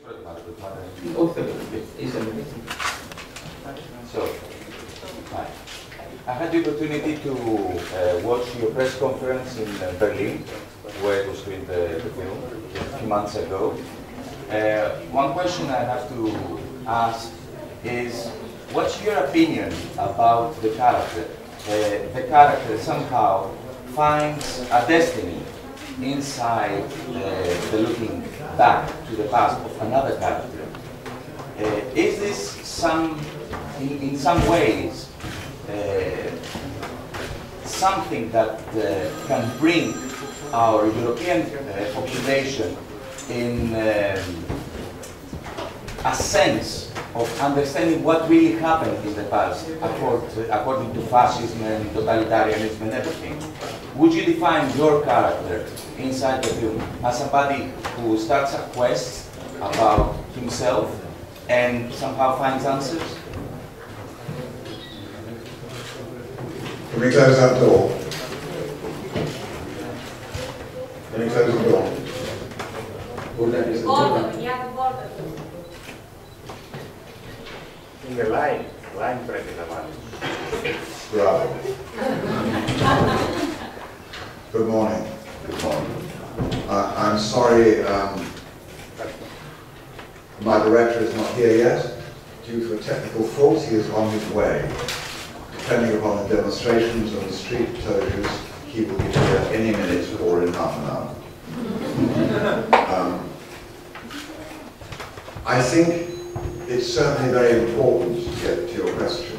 So, hi. I had the opportunity to watch your press conference in Berlin, where it was screened the film a few months ago. One question I have to ask is, what's your opinion about the character? The character somehow finds a destiny inside the looking back to the past of another character. Is this in some ways something that can bring our European population in a sense of understanding what really happened in the past according to fascism and totalitarianism and everything? Would you define your character inside the film as somebody who starts a quest about himself and somehow finds answers? Can we close that door? Can we close the door? In the line πρέπει να βάλεις. Bravo. Good morning. Good morning. I'm sorry, my director is not here yet. Due to a technical fault, he is on his way. Depending upon the demonstrations and the street closures, he will be here any minute or in half an hour. I think it's certainly very important, to get to your question,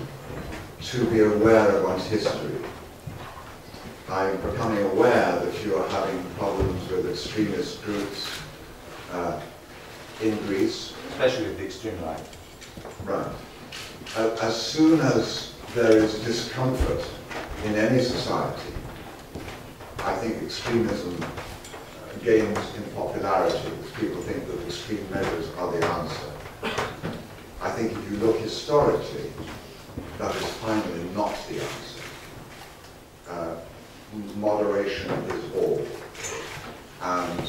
to be aware of one's history. I'm becoming aware that you are having problems with extremist groups in Greece. Especially the extreme right. Right. As soon as there is discomfort in any society, I think extremism gains in popularity. People think that extreme measures are the answer. I think if you look historically, that is finally not the answer. Moderation is all. And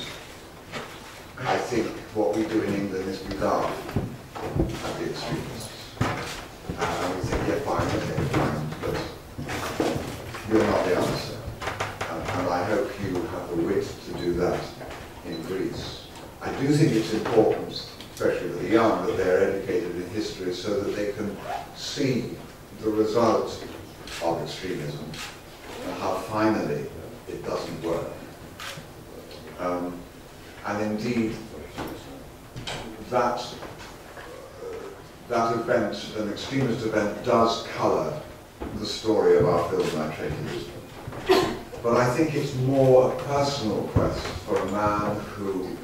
I think what we do in England is we laugh at the extremists. And we think, yeah, fine, okay, fine, but you're not the answer. And I hope you have the wit to do that in Greece. I do think it's important, especially for the young, that they're educated in history so that they can see the result of extremism and how finally it doesn't work. And indeed, that event, an extremist event, does colour the story of our film, I take it. But I think it's more a personal quest for a man who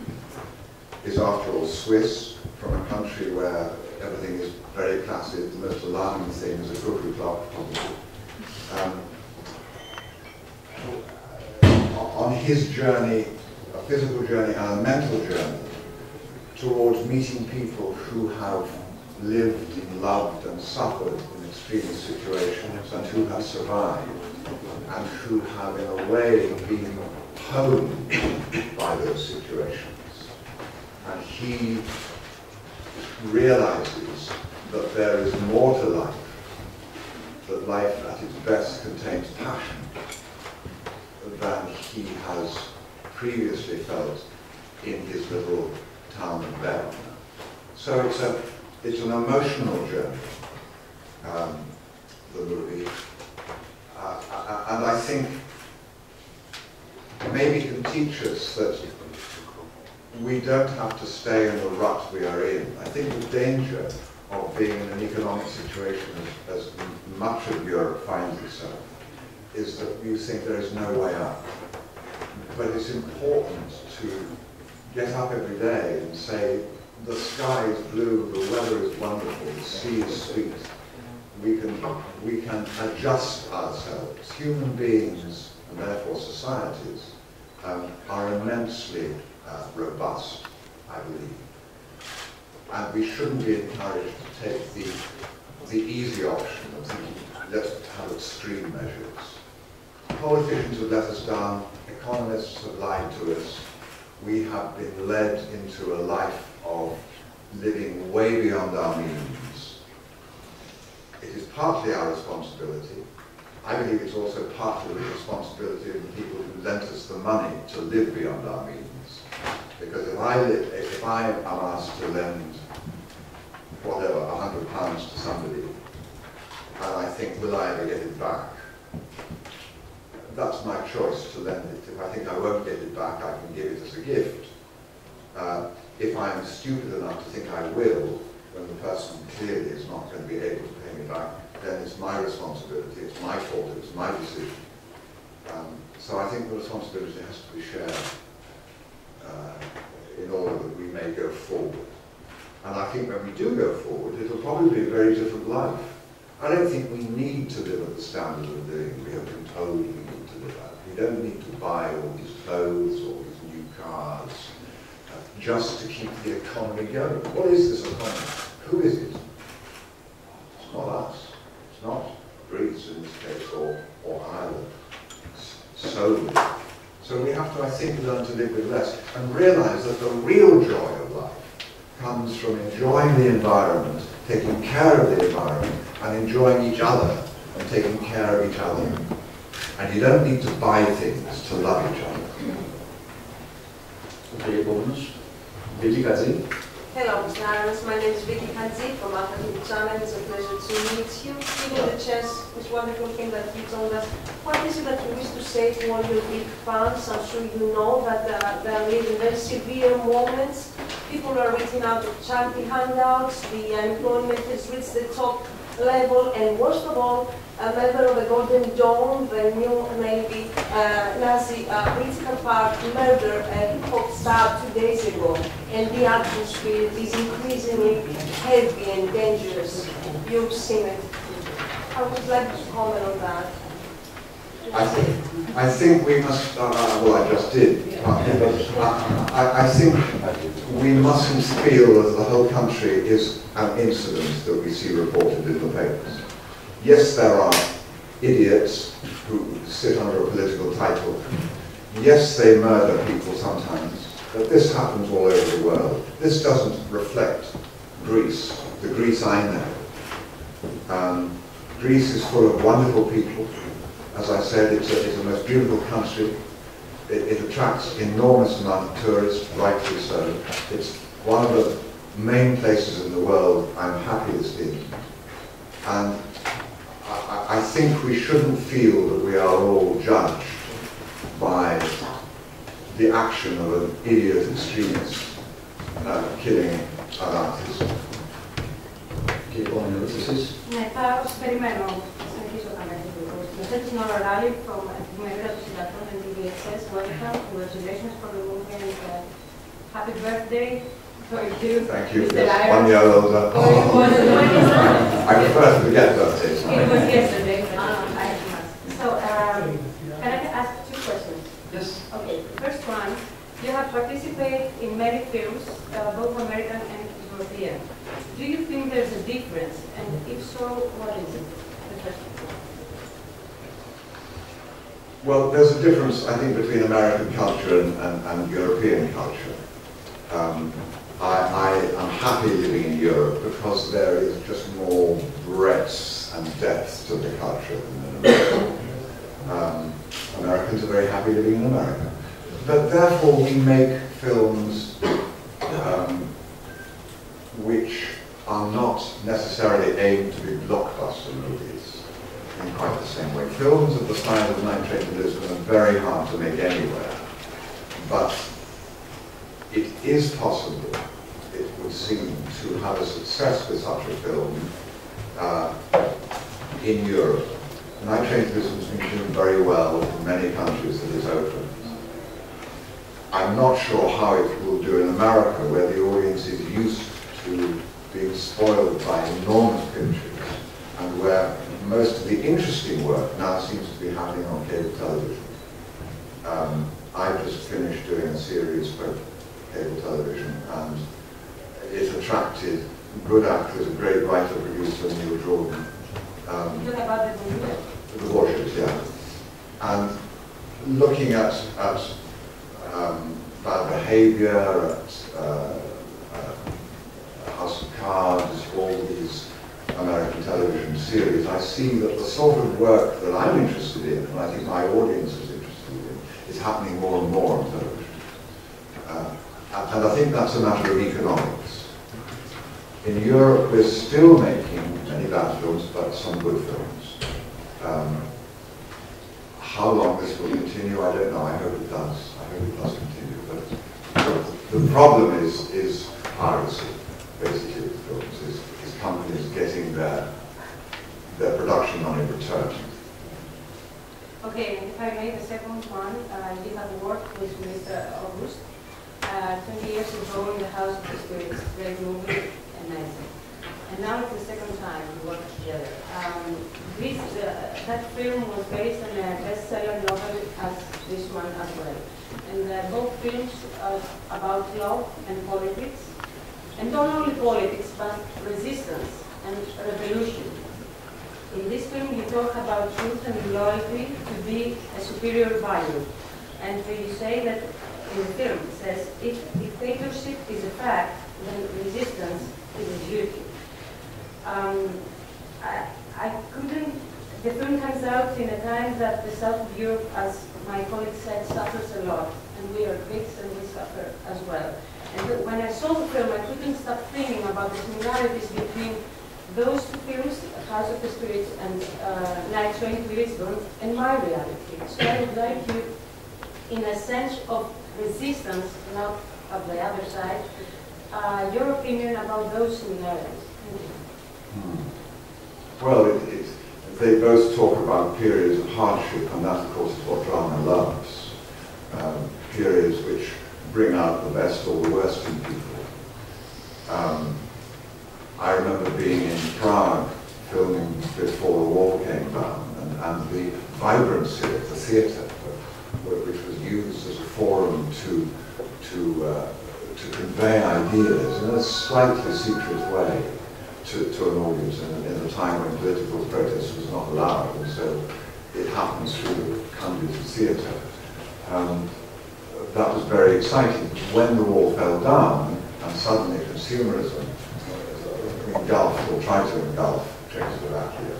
is, after all, Swiss, from a country where everything is very placid. The most alarming thing is a cuckoo clock, probably. On his journey, a physical journey and a mental journey, towards meeting people who have lived, loved and suffered in extreme situations and who have survived and who have in a way been honed by those situations. And he realizes that there is more to life, that life at its best contains passion than he has previously felt in his little town of Bell. So it's an emotional journey, the movie, and I think maybe it can teach us that we don't have to stay in the rut we are in. I think the danger of being in an economic situation as much of Europe finds itself is that you think there is no way out. But it's important to get up every day and say, the sky is blue, the weather is wonderful, the sea is sweet. We can adjust ourselves. Human beings, and therefore societies, are immensely robust, I believe. And we shouldn't be encouraged to take the easy option of thinking, let's have extreme measures. Politicians have let us down, economists have lied to us. We have been led into a life of living way beyond our means. It is partly our responsibility. I believe it's also partly the responsibility of the people who lent us the money to live beyond our means. Because if I am asked to lend, whatever, £100 to somebody, and I think, will I ever get it back? That's my choice to lend it. If I think I won't get it back, I can give it as a gift. If I am stupid enough to think I will, when the person clearly is not going to be able to pay me back, then it's my responsibility, it's my fault, it's my decision. So I think the responsibility has to be shared in order that we may go forward. And I think when we do go forward, it'll probably be a very different life. I don't think we need to live at the standard of living we have been told we need to live at. We don't need to buy all these clothes, all these new cars, just to keep the economy going. What is this economy? Who is it? It's not us. It's not Greece in this case, or Ireland. So we have to, I think, learn to live with less and realize that the real joy of life comes from enjoying the environment, taking care of the environment, and enjoying each other and taking care of each other. And you don't need to buy things to love each other. Okay, bonus. Vicky Kazi. Hello, Mr. Harris. My name is Vicky Hadzi from Alpha Channel. It's a pleasure to meet you. Given the chance, this wonderful thing that you told us, what is it that you wish to say to all your big fans? I'm sure you know that they are living very severe moments. People are reaching out to charity handouts. The unemployment has reached the top level, and worst of all, a member of the Golden Dawn, the new Navy Nazi political party, murdered a hip-hop star 2 days ago, and the atmosphere is increasingly heavy and dangerous. You've seen it. I would like to comment on that. I think we must, well, I just did, I think we mustn't feel that the whole country is an incident that we see reported in the papers. Yes, there are idiots who sit under a political title. Yes, they murder people sometimes, but this happens all over the world. This doesn't reflect Greece, the Greece I know. Greece is full of wonderful people. As I said, it's a most beautiful country. It attracts enormous amount of tourists, rightly so. It's one of the main places in the world I'm happiest in. And I think we shouldn't feel that we are all judged by the action of an idiot extremist killing an artist. Ναι, θα περιμένω. Συνεχίζω να μετρήσω. This is Nora Rally from the Member of Silaton and the VSS. Welcome. Congratulations for the movie and happy birthday. Thank you. Yes, 1 year older. I prefer to forget birthdays. It was yesterday. So, can I ask 2 questions? Yes. Okay. First one, you have participated in many films, both American and European. Do you think there's a difference? And if so, what is it? The first one. Well, there's a difference, I think, between American culture and European culture. I am happy living in Europe because there is just more breadth and depth to the culture than in America. Americans are very happy living in America. But therefore we make films which are not necessarily aimed to be blockbuster movies in quite the same way. Films of the style of Night Train to Lisbon are very hard to make anywhere, but it is possible, it would seem, to have a success with such a film in Europe. Night Train to Lisbon has been doing very well in many countries that it's opened. I'm not sure how it will do in America, where the audience is used to being spoiled by enormous pictures, and where most of the interesting work now seems to be happening on cable television. I've just finished doing a series for cable television, and it attracted good actors, a great writer, producer, Neil Jordan. About the Borgias, yeah. And looking at bad behavior, at cards, all these American television series, I see that the sort of work that I'm interested in, and I think my audience is interested in, is happening more and more on television. And I think that's a matter of economics. In Europe, we're still making many bad films, but some good films. How long this will continue, I don't know. I hope it does. I hope it does continue. But the problem is piracy, basically, with films, is companies getting their production money returned. Okay, and if I may, the second one, you have worked with Mr. August 20 years ago in the House of the Spirits, very moving and amazing. And now it's the second time we work together. That film was based on a bestseller novel as this one as well. And both films are about love and politics. And not only politics, but resistance and revolution. In this film, you talk about truth and loyalty to be a superior value. And you say that in the film, it says, if dictatorship is a fact, then resistance is a duty. The film comes out in a time that the south of Europe, as my colleague said, suffers a lot. And we are victims and we suffer as well. And when I saw the film, I couldn't stop thinking about the similarities between those two films, House of the Spirits and Night Train to Lisbon, and my reality. So I would like you, in a sense of resistance, not of the other side, your opinion about those similarities. Thank you. Well, they both talk about periods of hardship, and that, of course, is what drama loves. Periods which bring out the best or the worst in people. I remember being in Prague, filming before the wall came down, and the vibrancy of the theatre, which was used as a forum to convey ideas in a slightly secret way to an audience in a time when political protest was not allowed, and so it happened through the conduit of theatre. That was very exciting. When the wall fell down, and suddenly consumerism engulfed, or tried to engulf, Czechoslovakia,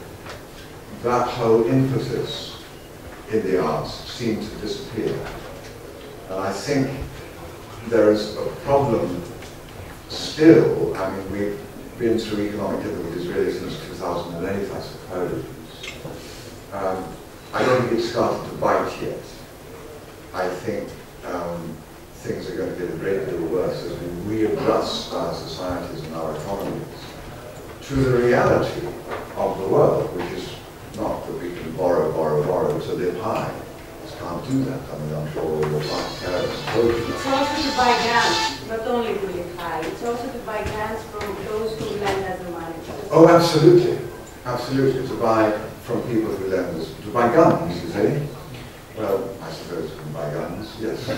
that whole impetus in the arts seemed to disappear. And I think there is a problem still. I mean, we've been through economic difficulties really since 2008, I suppose. I don't think it's started to bite yet. I think things are going to get a great deal worse as we readjust our societies and our economies to the reality of the world, which is not that we can borrow to live high. We just can't do that. I mean, I'm sure all your parents told you. It's also to buy guns, not only to live high. It's also to buy guns from those who lend us the money. Oh, absolutely. Absolutely. To buy from people who lend us, to buy guns, you say? Well, I suppose you can buy guns, yes.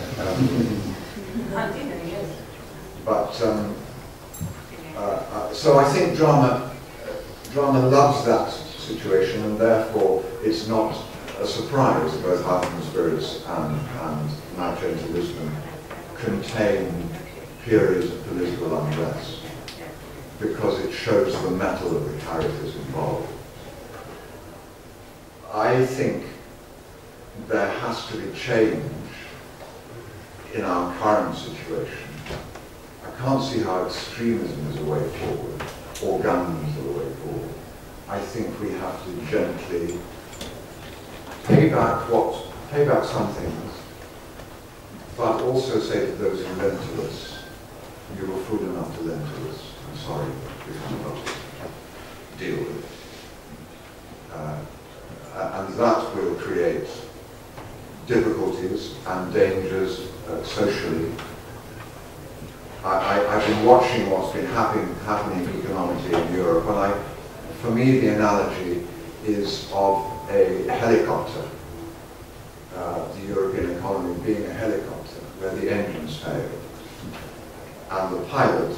Yes. But, so I think drama loves that situation, and therefore it's not a surprise that both House of the Spirits and Night Train to Lisbon contain periods of political unrest, because it shows the mettle of the characters involved. I think there has to be change in our current situation. I can't see how extremism is a way forward, or guns are the way forward. I think we have to gently pay back some things, but also say to those who lend to us, you were fool enough to lend to us. I'm sorry, we cannot deal with it. And that will create difficulties and dangers socially. I've been watching what's been happening economically in Europe, and for me the analogy is of a helicopter, the European economy being a helicopter where the engines fail, and the pilot,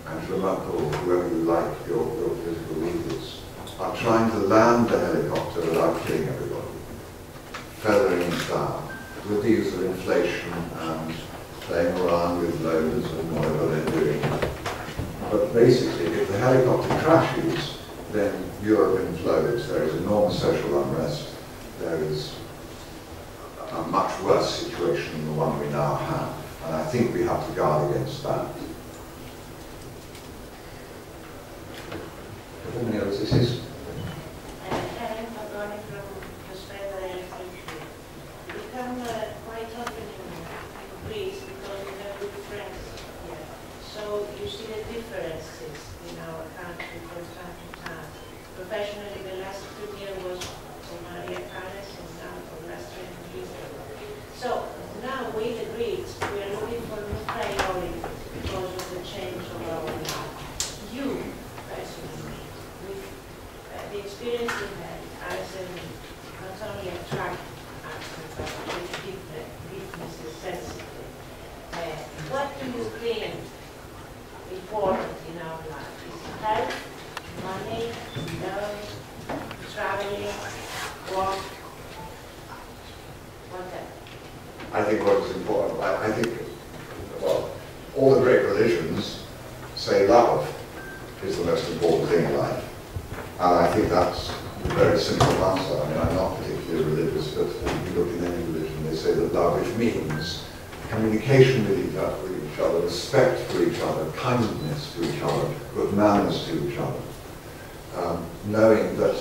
Angela Merkel, or whoever you like, your political leaders, are trying to land the helicopter without killing everybody, feathering it down, with the use of inflation and playing around with loans and whatever they're doing. But basically, the helicopter crashes, then Europe implodes. There is enormous social unrest. There is a much worse situation than the one we now have. And I think we have to guard against that. Quite often in Greece because we have good friends here. So you see the differences in our country from time to time. Professionally, the last 2 years was for Maria Callas and now for the last 20 years. So now we, the Greeks, we are looking for new priorities because of the change of our life. You, personally, with the experience you had as not only a track actor, but with different weaknesses, sensitive. What do you think important in our life? Is health, money, love, traveling, work, whatever? I think what is important, I think, well, all the great religions say love is the most important thing in life. And I think that's a very simple answer. I mean, I'm not particularly religious, but if you look in any religion, they say that love, which means communication with each other, respect for each other, kindness to each other, good manners to each other. Knowing that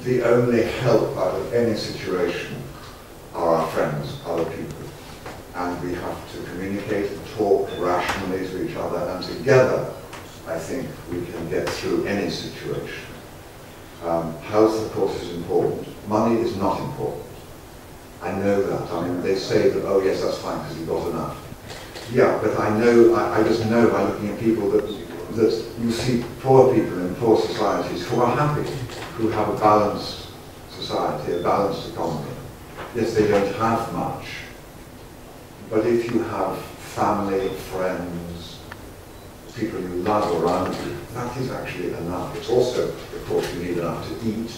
the only help out of any situation are our friends, other people. And we have to communicate and talk rationally to each other, and together, I think, we can get through any situation. Health, of course, is important. Money is not important. I know that. I mean, they say that, oh yes, that's fine because you've got enough. Yeah, but I know, I just know by looking at people that you see poor people in poor societies who are happy, who have a balanced society, a balanced economy. Yes, they don't have much, but if you have family, friends, people you love around you, that is actually enough. It's also, of course, you need enough to eat,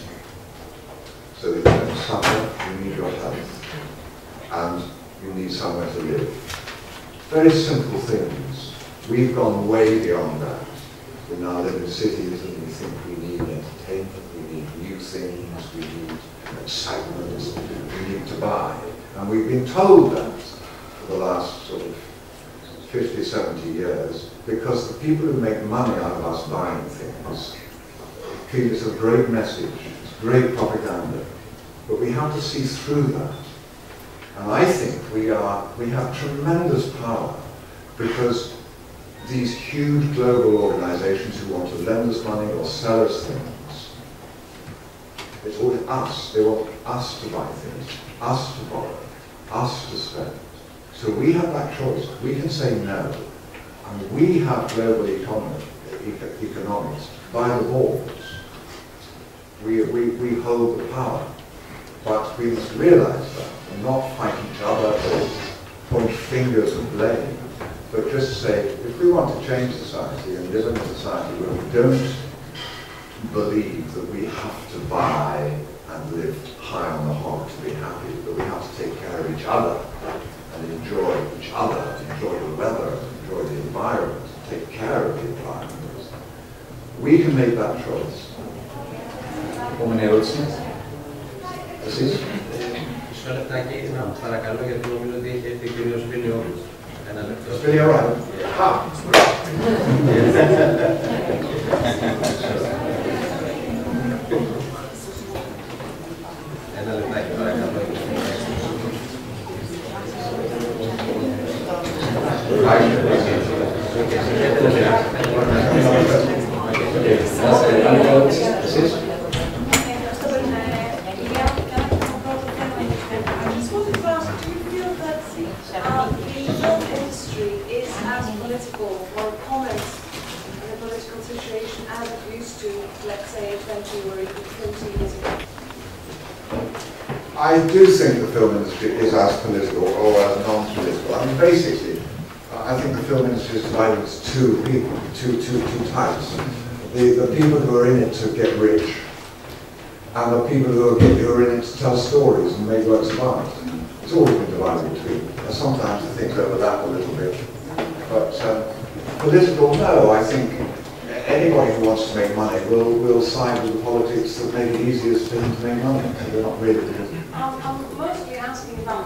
so that you don't suffer, you need your health, and you need somewhere to live. Very simple things. We've gone way beyond that. We now live in cities and we think we need entertainment, we need new things, we need excitement, we need to buy. And we've been told that for the last sort of 50, 70 years, because the people who make money out of us buying things feel it's a great message, it's great propaganda, but we have to see through that. And I think we have tremendous power, because these huge global organizations who want to lend us money or sell us things, it's always us. They want us to buy things, us to borrow, us to spend. So we have that choice. We can say no. And we have global economics by the balls. We hold the power. But we must realize that and not fight each other or point fingers of blame, but just say, if we want to change society and live in a society where we don't believe that we have to buy and live high on the hog to be happy, but we have to take care of each other and enjoy each other, enjoy the weather, enjoy the environment, take care of the environment, we can make that choice. Εσείς. Μισό λεπτάκι, να παρακαλώ, γιατί νομίζω ότι έχει έρθει ο κύριος Βίλιο. Ένα λεπτό. Βίλιο, right. Ένα λεπτάκι, παρακαλώ. Εσείς. Or comments in the political situation as it used to, let's say, 20 or even 30 years ago? I do think the film industry is as political or as non-political. I mean, basically, I think the film industry is divided into two people, two types. The people who are in it to get rich, and the people who are in it to tell stories and make works of art. It's always been divided between. And sometimes the things overlap a little bit. But political, no, I think anybody who wants to make money will side with the politics that make it easiest for him to make money. They're not really political. I'm mostly asking about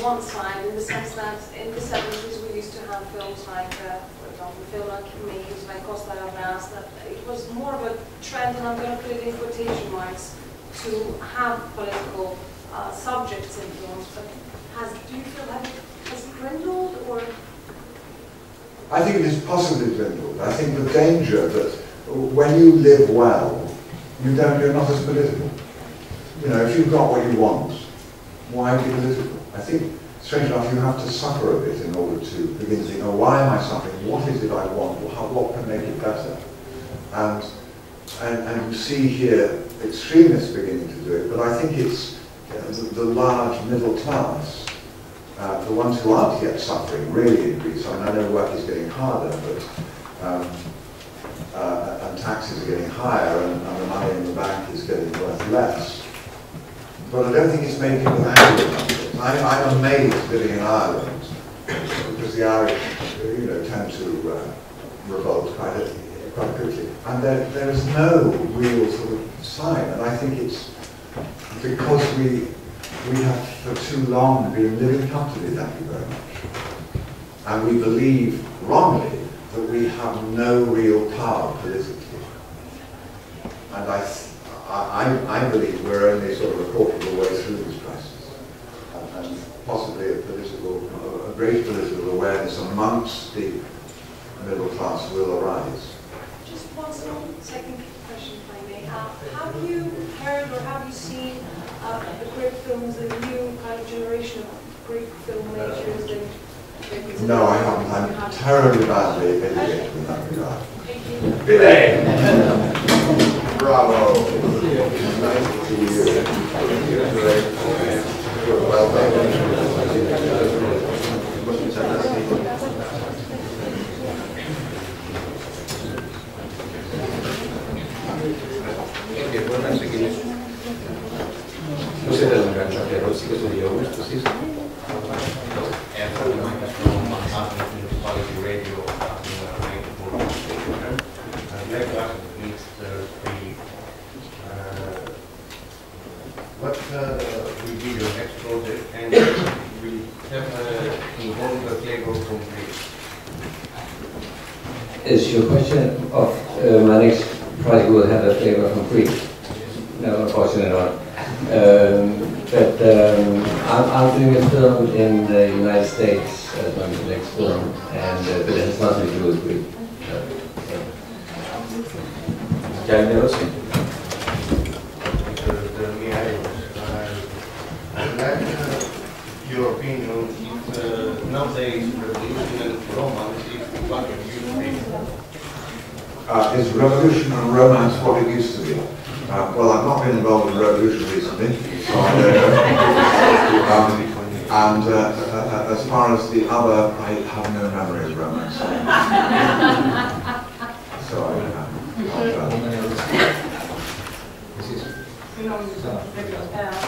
one side, in the sense that in the 70s we used to have films like, for example, filmmakers like Costa Ravras, that it was more of a trend, and I'm going to put it in quotation marks, to have political subjects in films. But do you feel that it has dwindled, or? I think it is possibly dwindled. I think the danger that when you live well, you're not as political. You know, if you've got what you want, why be political? I think, strange enough, you have to suffer a bit in order to begin to think, oh, why am I suffering? What is it I want? What can make it better? And you see here extremists beginning to do it, but I think it's the large middle class, the ones who aren't yet suffering really in Greece. I mean, I know work is getting harder, but and taxes are getting higher, and the money in the bank is getting worth less. But I don't think it's made people angry about it. I'm amazed living in Ireland, because the Irish, tend to revolt quite quickly, and there is no real sort of sign. And I think it's because we have for too long been living comfortably, thank you very much, and we believe wrongly that we have no real power politically. And I believe we're only sort of a quarter of the way through this crisis, and possibly a great political awareness amongst the middle class will arise. Just one second question, if I may. Have you heard or have you seen the Greek films, the new kind of generation of Greek filmmakers? No, I haven't. I'm terribly badly educated in that regard. Thank you. Bravo. Nice to see you. Well done. Μπορώ να ξεκινήσω. Πώς ήθελα να κάνω κάποια ερώτηση και στο διόμενο, στο σύστημα. What will be your next project, and will have involved a flavor from Greece? Is your question of my next project will have a flavor from Greece? No, unfortunately not. I'm doing a film in the United States as my next film, and but it has nothing to do with Greece. I'd like your opinion if nowadays revolution and romance is what it used to be. Is revolution and romance what it used to be? Well, I've not been involved in revolution recently, so I don't know. And as far as the other, I have no memory of romance. So I don't know.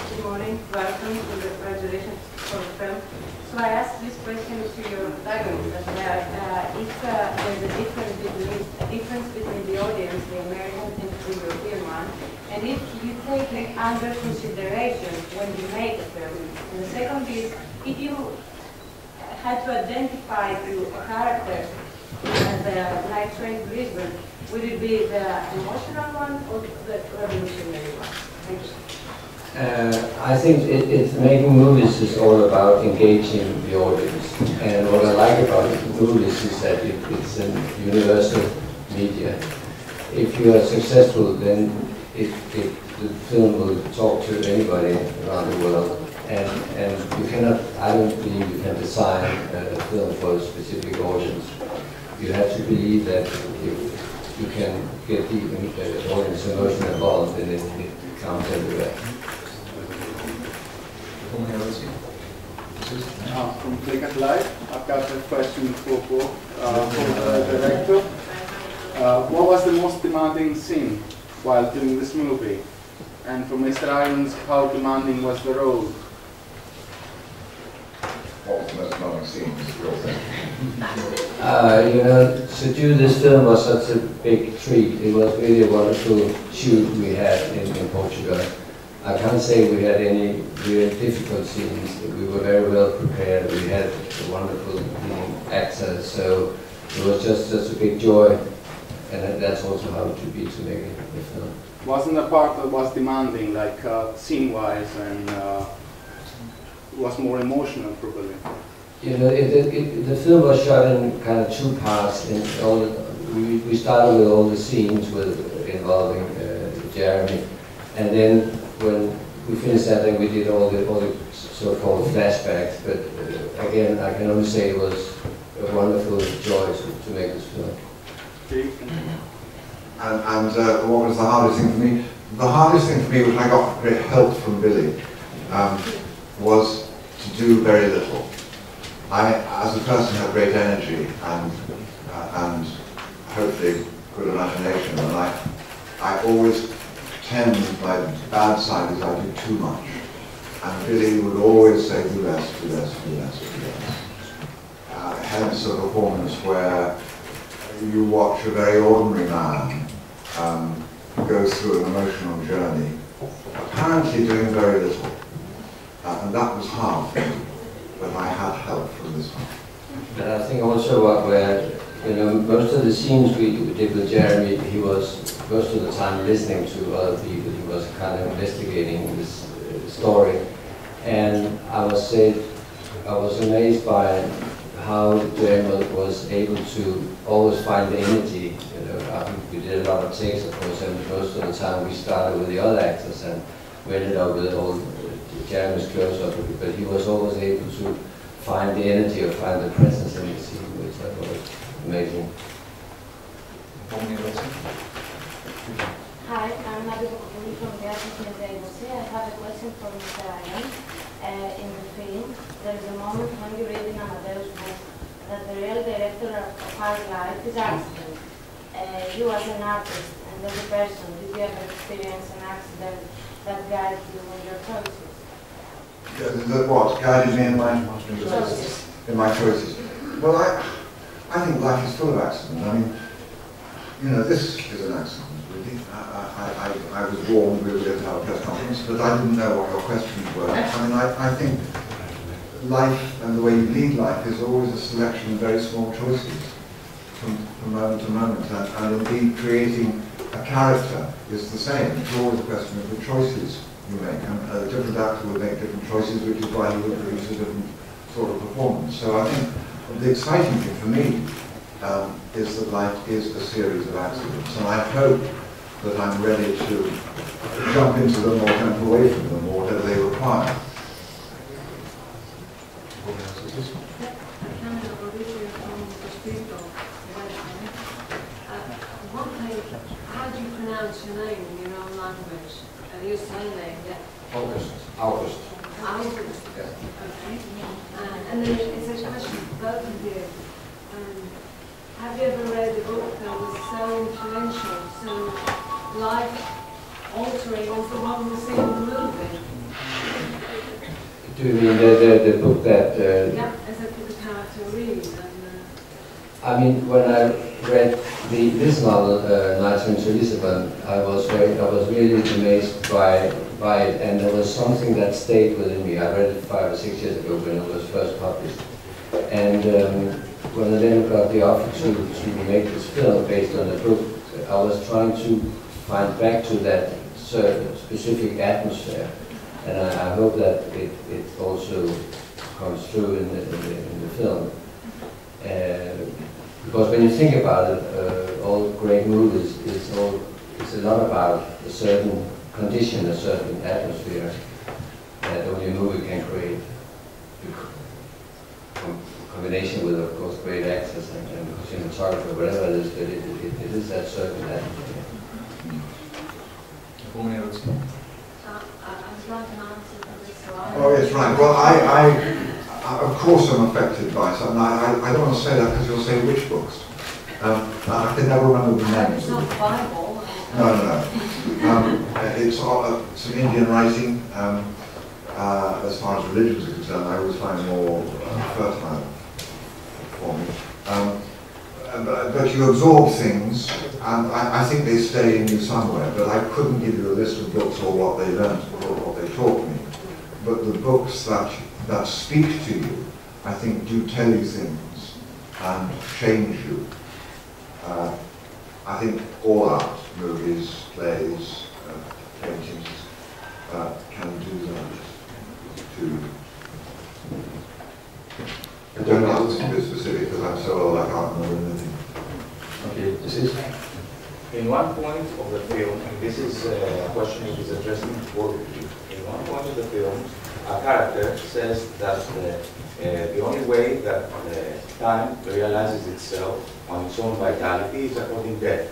Good morning, welcome to the congratulations for the film. So I asked this question to your protagonist, if there's a difference between the audience, the American and the European one, and if you take it under consideration when you make a film. And the second is, if you had to identify to a character as the Night Train to Lisbon, would it be the emotional one or the revolutionary one? Thank you. I think making movies is all about engaging the audience, and what I like about movies is that it's a universal media. If you are successful, then the film will talk to anybody around the world, and you cannot, I don't believe you can design a film for a specific audience. You have to believe that if you can get the audience emotion involved, then it counts everywhere. From Click and Live, I've got a question for the director. What was the most demanding scene while doing this movie? And for Mr. Irons, how demanding was the role? What was the most demanding scene? You know, to do this film was such a big treat. It was really a wonderful shoot we had in Portugal. I can't say we had any real difficult scenes. We were very well prepared. We had wonderful actors, so it was just such a big joy. And that's also how it should be to make a film. Wasn't the part that was demanding, like scene-wise, and was more emotional, probably? You know, the film was shot in kind of two parts. In all we started with all the scenes involving Jeremy, and then when we finished that, then we did all the so-called flashbacks. But again, I can only say it was a wonderful joy to make this film. And what was the hardest thing for me? The hardest thing for me, which I got great help from Billy, was to do very little. I, as a person, have great energy and hopefully good imagination, and I always tend, my bad side is I do too much. And Billy would always say, do less, do less, do less, do less. Hence a performance where you watch a very ordinary man go through an emotional journey, apparently doing very little. And that was hard for me, but I had help from this one. But I think also where, you know, most of the scenes we did with Jeremy, he was most of the time listening to other people. He was kind of investigating this story. And I was amazed by how Jeremy was able to always find the energy. You know, we did a lot of takes, of course, and most of the time we started with the other actors and we ended up with all Jeremy's close-up, but he was always able to find the energy or find the presence in the scene, which I thought was amazing. Hi, I'm Nadia from the Sinedευξη. I have a question for Mr. Ryan. In the film, there is a moment when you read in Amadeus' book that the real director of our life is accident. You as an artist and as a person, did you ever experience an accident that guided you in your choices? What guided me in my Choices. In my choices? Well, I think life is full of accidents. I mean, you know, this is an accident, really. I was warned we were going to have a press conference, but I didn't know what your questions were. I mean, I think life and the way you lead life is always a selection of very small choices from moment to moment, and indeed creating a character is the same. It's always a question of the choices you make, and a different actor will make different choices, which is why he will produce a different sort of performance. So I think the exciting thing for me is that life is a series of accidents, and I hope that I'm ready to jump into them or jump away from them or whatever they require. How do you pronounce your name in your own language? Your surname, yeah? August. August. Yeah. Okay. And then it's a question for both of you. Have you ever read a book that was so influential, so life-altering as the one we see in the movie? Do you mean the book that... yeah, as a character read. I mean, when I read this novel, Night into Lisbon, I was really amazed by it, and there was something that stayed within me. I read it 5 or 6 years ago when it was first published, and when I then got the offer to make this film based on the book, I was trying to find back to that certain specific atmosphere, and I hope that it also comes through in the film. Because when you think about it, all great movies, it's a lot about a certain condition, a certain atmosphere that only a movie can create. Combination with, of course, great actors and cinematography, whatever it is, but it is that certain atmosphere. I was going to answer this one. Oh yes, right. Well, I of course I'm affected by something. I don't want to say that because you'll say which books. I can never remember the names. It's not the Bible. No. It's an Indian writing. As far as religions are concerned, I always find more fertile for me. but you absorb things, and I think they stay in you somewhere, but I couldn't give you a list of books or what they learned or what they taught me. But the books that speak to you, I think, do tell you things and change you. I think all art, movies, plays, paintings, can do that too. I don't have to be specific because I'm so old I can't remember anything. Okay, this is in one point of the film, and this is a question which is addressed in both of you. In one point of the film, a character says that the only way that time realizes itself on its own vitality is upon death.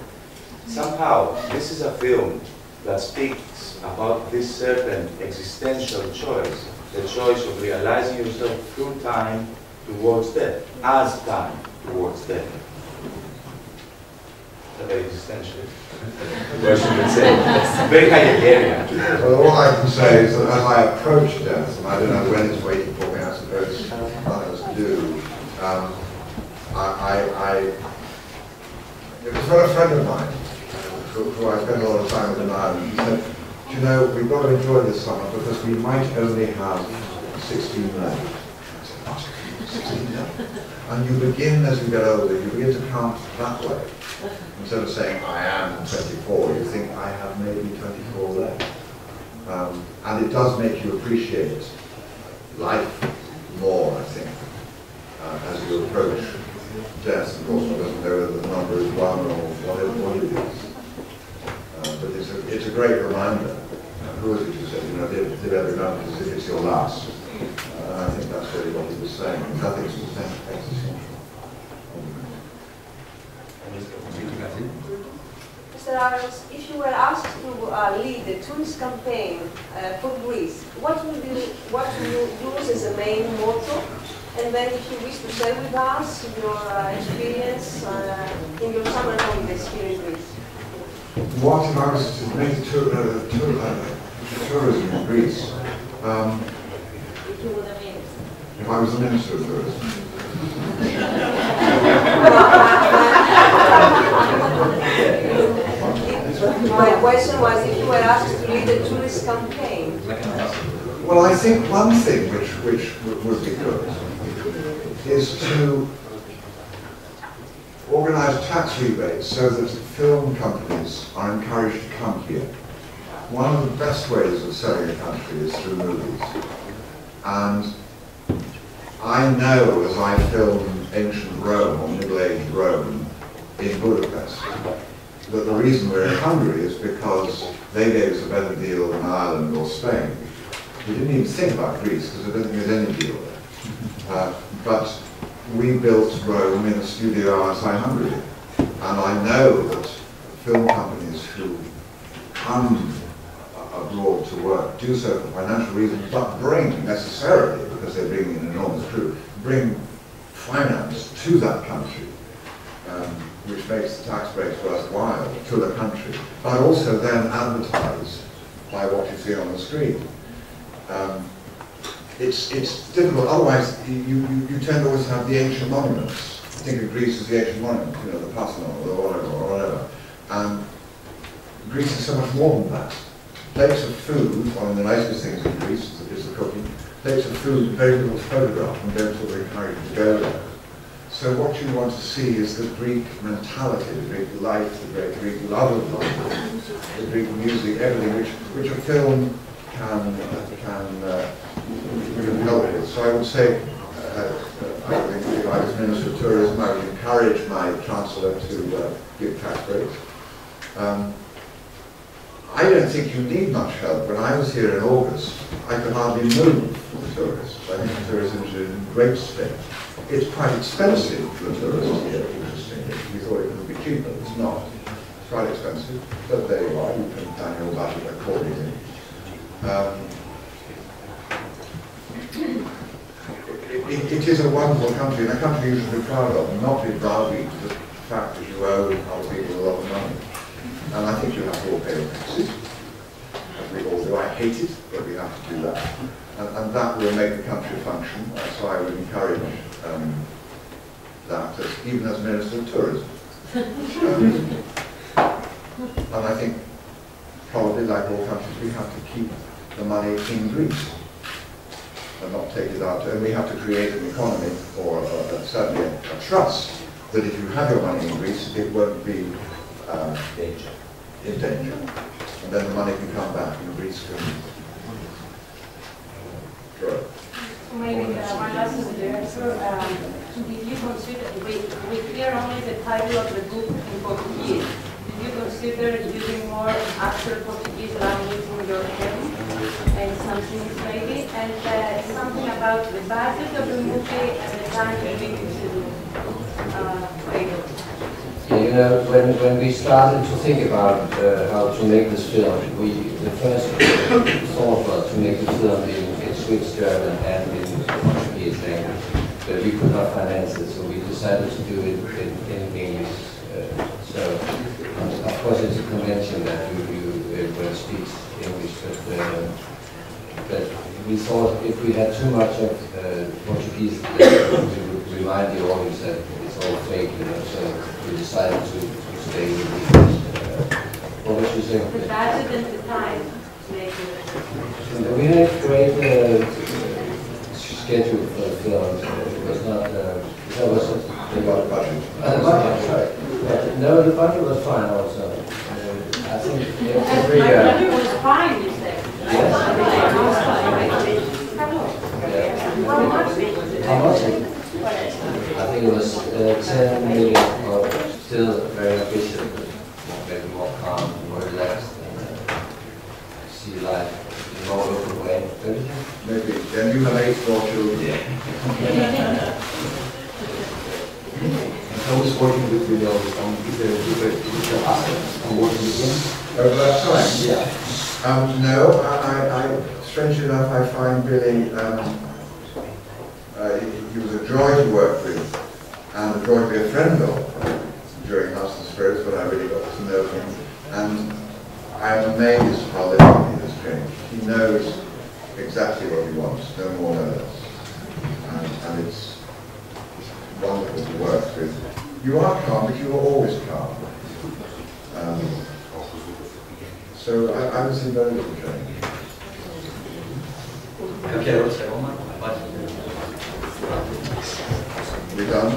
Somehow, this is a film that speaks about this certain existential choice, the choice of realizing yourself through time towards death, as time towards death. It's a very existential question, let's say. It's very Heideggerian. Well, all I can say is that as I approach death, and I don't know when it's waiting for me, I suppose others do, it was from a friend of mine, who I spent a lot of time with in Ireland. He said, you know, we've got to enjoy this summer because we might only have 16 left. I said, what? 16 left? And you begin, as you get older, you begin to count that way. Instead of saying, I am 24, you think, I have maybe 24 left. And it does make you appreciate life more, I think, as you approach death. Of course, one doesn't know whether the number is 1 or what it is. But it's a great reminder. Who was it who said, you know, live every moment as if it's your last? And I think that's really what he was saying. Nothing's existential. Mr. Aros, if you were asked to lead the tourist campaign for Greece, what would you use as a main motto? And then if you wish to share with us your experience in your summer holidays here in Greece. What if I was to make tourism in Greece? If I was the Minister of Tourism. My question was if you were asked to lead a tourist campaign. Well, I think one thing which would be good is to organise tax rebates so that film companies are encouraged to come here. One of the best ways of selling a country is through movies. And I know, as I filmed ancient Rome, or middle-aged Rome, in Budapest, that the reason we're in Hungary is because they gave us a better deal than Ireland or Spain. We didn't even think about Greece because I don't think there's any deal there. But we built Rome in a studio outside Hungary. And I know that film companies who come abroad to work do so for financial reasons, but bring necessarily, because they bring an enormous crew, bring finance to that country, which makes the tax breaks worthwhile to the country, but also then advertise by what you see on the screen. It's difficult, otherwise you tend to always have the ancient monuments. Think of Greece as the ancient monument, you know, the Parthenon or whatever. And Greece is so much more than that. Plates of food, one of the nicest things in Greece is the cooking. Plates of food, very little photograph, and don't sort of encourage you to go there. So what you want to see is the Greek mentality, the Greek life, the Greek love of life, the Greek music, everything which a film can help with. So I would say, I think if I was Minister of Tourism, I would encourage my Chancellor to give tax breaks. I don't think you need much help. When I was here in August, I could hardly move for tourists. I think the tourism is in great state. It's quite expensive for the tourists here, interestingly. We thought it would be cheaper, it's not. It's quite expensive, but there you are, you can plan your budget accordingly. It is a wonderful country, and a country you should be proud of, and not be browbeat to the fact that you owe other people a lot of money. And I think you have to all pay your taxes, as we all do. I hate it, but we have to do that. And that will make the country function, so I would encourage that, even as Minister of Tourism. And I think, probably like all countries, we have to keep the money in Greece and not take it out. And we have to create an economy, or certainly a trust, that if you have your money in Greece, it won't be in danger. And then the money can come back and Greece can grow. Maybe one last director, did you consider, we hear only the title of the book in Portuguese. Did you consider using more actual Portuguese language in your text and some things maybe? And something about the budget of the movie and the time you need to You know, when we started to think about how to make this film, the first thought was to make the film in Swiss, German, and in Portuguese language, but we could not finance it, so we decided to do it in English. So, of course, it's a convention that everybody speaks English, but we thought if we had too much of Portuguese, we would remind the audience that it's all fake, you know. So we decided to stay with English. What was you saying? the budget and the time to make it. We had a great schedule for the film. It was not. That was The budget. the budget, right? No, the budget was fine also. I think every My budget was fine, you said. Yes. How much? How much? I think it was 10 million, or still very ambitious, but maybe more calm, more relaxed, and see life in a more open way. Maybe. Then you have 8 more children. I was working with you all the time. Is there I'm working with him? Over that time? Yeah. No, I strangely enough, I find Billy, he was a joy to work with, and a joy to be a friend of during House and Spirits, when I really got to know him. And I am amazed how little he has changed. He knows exactly what he wants, no more, no less. And it's wonderful to work with. You are calm, but you are always calm. So I would see very little change. Okay, what's that? We done?